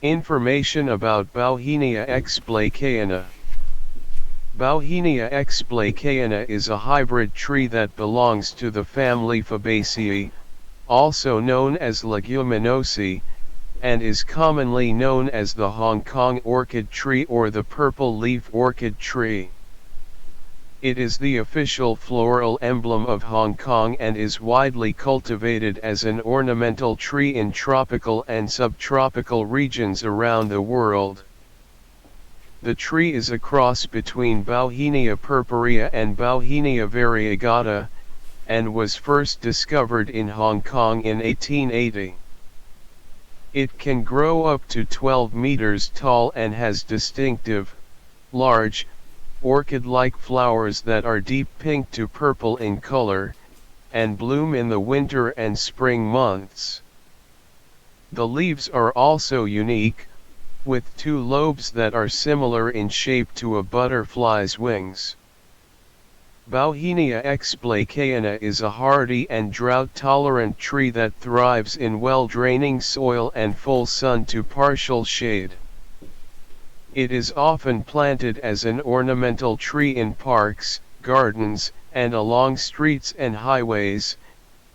Information about Bauhinia x blakeana. Bauhinia x blakeana is a hybrid tree that belongs to the family Fabaceae, also known as Leguminosae, and is commonly known as the Hong Kong orchid tree or the purple leaf orchid tree. It is the official floral emblem of Hong Kong and is widely cultivated as an ornamental tree in tropical and subtropical regions around the world. The tree is a cross between Bauhinia purpurea and Bauhinia variegata, and was first discovered in Hong Kong in 1880. It can grow up to 12 meters tall and has distinctive, large, orchid-like flowers that are deep pink to purple in color, and bloom in the winter and spring months. The leaves are also unique, with two lobes that are similar in shape to a butterfly's wings. Bauhinia x blakeana is a hardy and drought-tolerant tree that thrives in well-draining soil and full sun to partial shade. It is often planted as an ornamental tree in parks, gardens, and along streets and highways,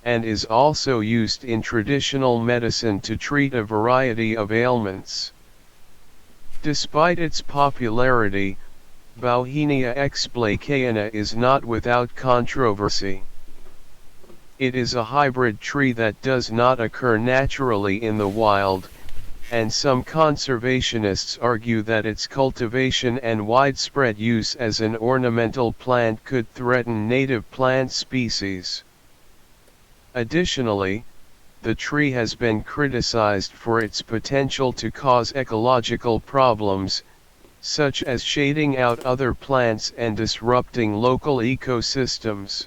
and is also used in traditional medicine to treat a variety of ailments. Despite its popularity, Bauhinia x blakeana is not without controversy. It is a hybrid tree that does not occur naturally in the wild, and some conservationists argue that its cultivation and widespread use as an ornamental plant could threaten native plant species. Additionally, the tree has been criticized for its potential to cause ecological problems, such as shading out other plants and disrupting local ecosystems.